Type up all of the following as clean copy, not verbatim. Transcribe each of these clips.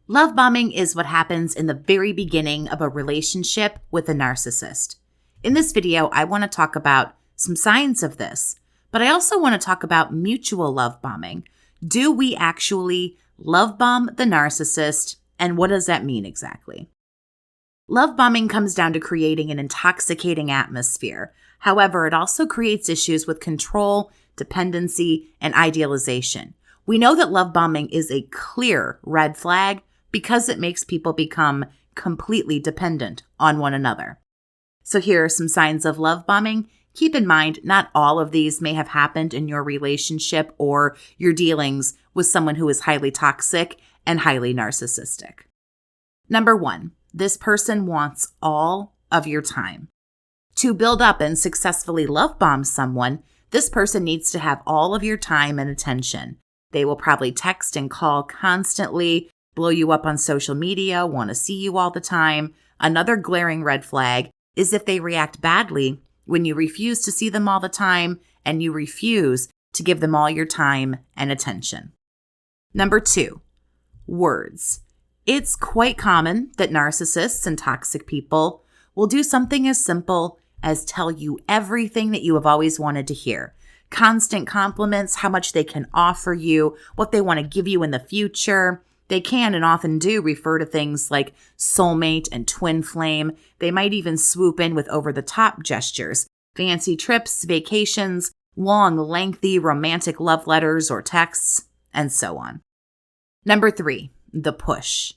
Love bombing is what happens in the very beginning of a relationship with a narcissist. In this video, I want to talk about some signs of this, but I also want to talk about mutual love bombing. Do we actually love bomb the narcissist, and what does that mean exactly? Love bombing comes down to creating an intoxicating atmosphere. However, it also creates issues with control, dependency, and idealization. We know that love bombing is a clear red flag because it makes people become completely dependent on one another. So here are some signs of love bombing. Keep in mind, not all of these may have happened in your relationship or your dealings with someone who is highly toxic and highly narcissistic. Number 1, this person wants all of your time. To build up and successfully love bomb someone, this person needs to have all of your time and attention. They will probably text and call constantly, blow you up on social media, want to see you all the time. Another glaring red flag is if they react badly when you refuse to see them all the time and you refuse to give them all your time and attention. Number 2, words. It's quite common that narcissists and toxic people will do something as simple as tell you everything that you have always wanted to hear. Constant compliments, how much they can offer you, what they want to give you in the future. They can and often do refer to things like soulmate and twin flame. They might even swoop in with over-the-top gestures, fancy trips, vacations, long, lengthy romantic love letters or texts, and so on. Number 3, the push.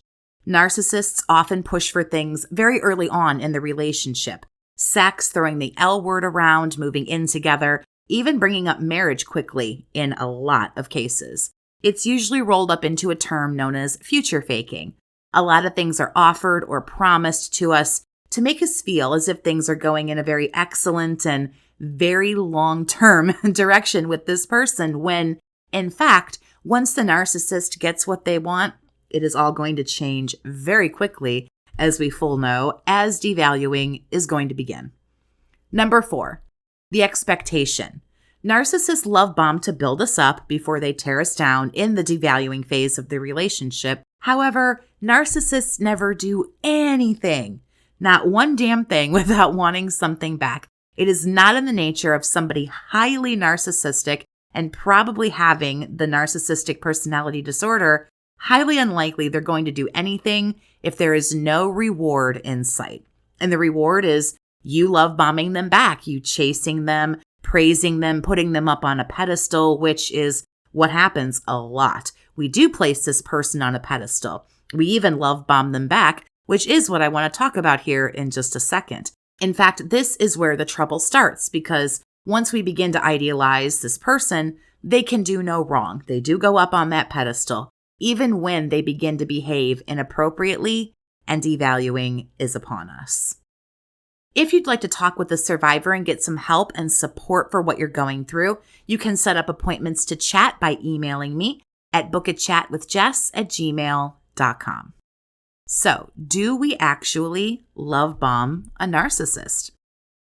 Narcissists often push for things very early on in the relationship. Sex, throwing the L word around, moving in together, even bringing up marriage quickly in a lot of cases. It's usually rolled up into a term known as future faking. A lot of things are offered or promised to us to make us feel as if things are going in a very excellent and very long-term direction with this person when, in fact, once the narcissist gets what they want, it is all going to change very quickly, as we full know, as devaluing is going to begin. Number 4, the expectation. Narcissists love bomb to build us up before they tear us down in the devaluing phase of the relationship. However, narcissists never do anything, not one damn thing, without wanting something back. It is not in the nature of somebody highly narcissistic and probably having the narcissistic personality disorder. Highly unlikely they're going to do anything if there is no reward in sight. And the reward is you love bombing them back, you chasing them, praising them, putting them up on a pedestal, which is what happens a lot. We do place this person on a pedestal. We even love bomb them back, which is what I want to talk about here in just a second. In fact, this is where the trouble starts because once we begin to idealize this person, they can do no wrong. They do go up on that pedestal, even when they begin to behave inappropriately and devaluing is upon us. If you'd like to talk with a survivor and get some help and support for what you're going through, you can set up appointments to chat by emailing me at BookAChatWithJess@gmail.com. So, do we actually love bomb a narcissist?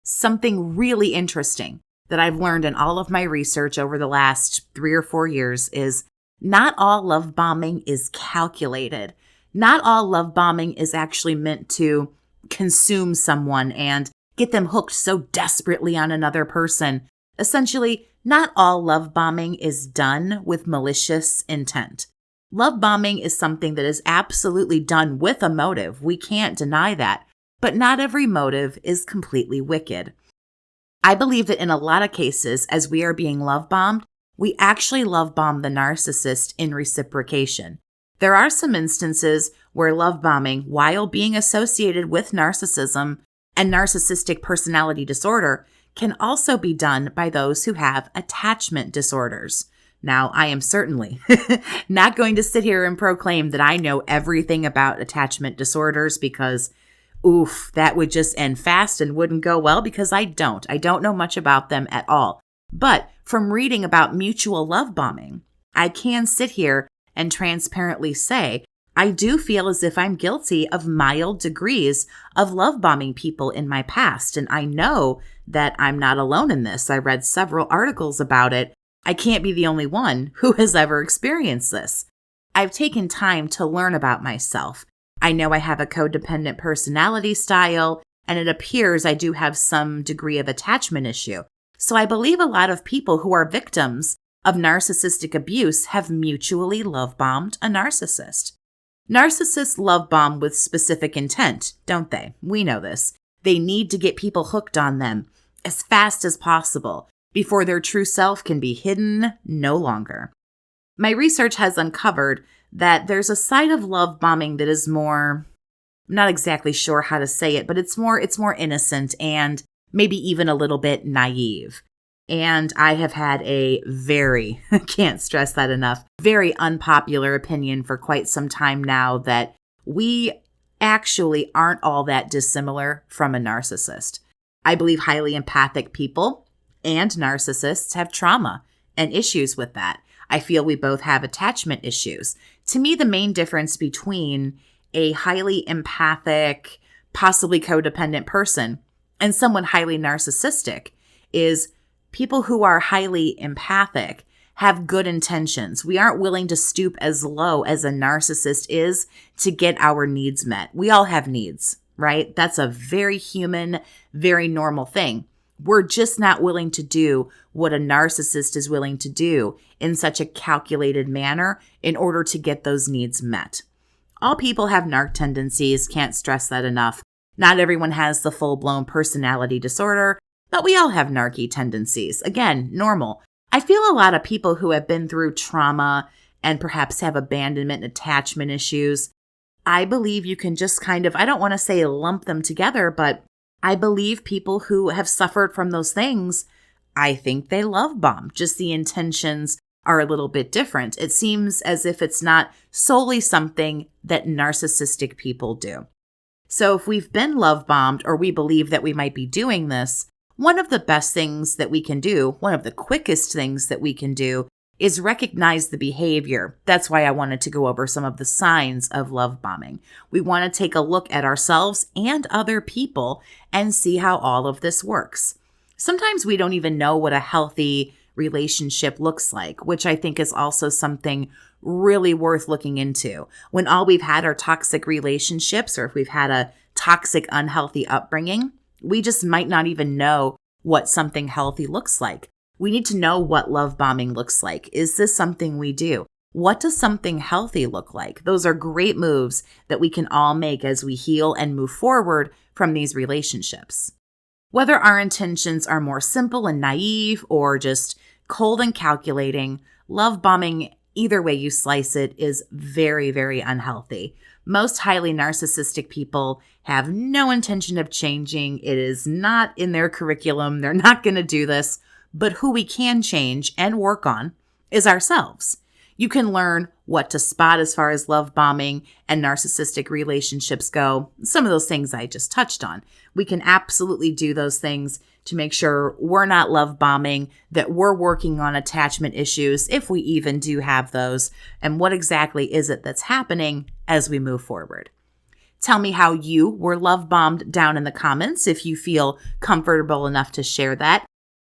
Something really interesting that I've learned in all of my research over the last 3 or 4 years is not all love bombing is calculated. Not all love bombing is actually meant to consume someone and get them hooked so desperately on another person. Essentially, not all love bombing is done with malicious intent. Love bombing is something that is absolutely done with a motive. We can't deny that. But not every motive is completely wicked. I believe that in a lot of cases, as we are being love bombed, we actually love bomb the narcissist in reciprocation. There are some instances where love bombing, while being associated with narcissism and narcissistic personality disorder, can also be done by those who have attachment disorders. Now, I am certainly not going to sit here and proclaim that I know everything about attachment disorders because, that would just end fast and wouldn't go well because I don't. I don't know much about them at all. But from reading about mutual love bombing, I can sit here and transparently say, I do feel as if I'm guilty of mild degrees of love bombing people in my past. And I know that I'm not alone in this. I read several articles about it. I can't be the only one who has ever experienced this. I've taken time to learn about myself. I know I have a codependent personality style, and it appears I do have some degree of attachment issue. So I believe a lot of people who are victims of narcissistic abuse have mutually love-bombed a narcissist. Narcissists love bomb with specific intent, don't they? We know this. They need to get people hooked on them as fast as possible before their true self can be hidden no longer. My research has uncovered that there's a side of love bombing that is more, I'm not exactly sure how to say it, but it's more innocent and maybe even a little bit naive. And I have had a very, can't stress that enough, very unpopular opinion for quite some time now that we actually aren't all that dissimilar from a narcissist. I believe highly empathic people and narcissists have trauma and issues with that. I feel we both have attachment issues. To me, the main difference between a highly empathic, possibly codependent person and someone highly narcissistic is people who are highly empathic have good intentions. We aren't willing to stoop as low as a narcissist is to get our needs met. We all have needs, right? That's a very human, very normal thing. We're just not willing to do what a narcissist is willing to do in such a calculated manner in order to get those needs met. All people have narc tendencies, can't stress that enough. Not everyone has the full-blown personality disorder, but we all have narky tendencies. Again, normal. I feel a lot of people who have been through trauma and perhaps have abandonment and attachment issues, I believe you can just kind of, I don't want to say lump them together, but I believe people who have suffered from those things, I think they love bomb. Just the intentions are a little bit different. It seems as if it's not solely something that narcissistic people do. So if we've been love bombed or we believe that we might be doing this, one of the best things that we can do, one of the quickest things that we can do is recognize the behavior. That's why I wanted to go over some of the signs of love bombing. We want to take a look at ourselves and other people and see how all of this works. Sometimes we don't even know what a healthy relationship looks like, which I think is also something really worth looking into. When all we've had are toxic relationships, or if we've had a toxic, unhealthy upbringing, we just might not even know what something healthy looks like. We need to know what love bombing looks like. Is this something we do? What does something healthy look like? Those are great moves that we can all make as we heal and move forward from these relationships. Whether our intentions are more simple and naive or just cold and calculating, love bombing, either way you slice it, is very, very unhealthy. Most highly narcissistic people have no intention of changing. It is not in their curriculum. They're not going to do this. But who we can change and work on is ourselves. You can learn what to spot as far as love bombing and narcissistic relationships go. Some of those things I just touched on. We can absolutely do those things to make sure we're not love bombing, that we're working on attachment issues, if we even do have those, and what exactly is it that's happening as we move forward. Tell me how you were love bombed down in the comments if you feel comfortable enough to share that.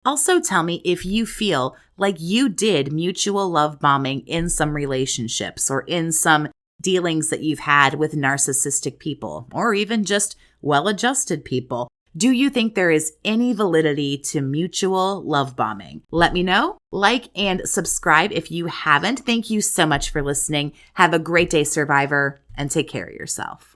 Also tell me if you feel like you did mutual love bombing in some relationships or in some dealings that you've had with narcissistic people or even just well-adjusted people. Do you think there is any validity to mutual love bombing? Let me know. Like and subscribe if you haven't. Thank you so much for listening. Have a great day, survivor, and take care of yourself.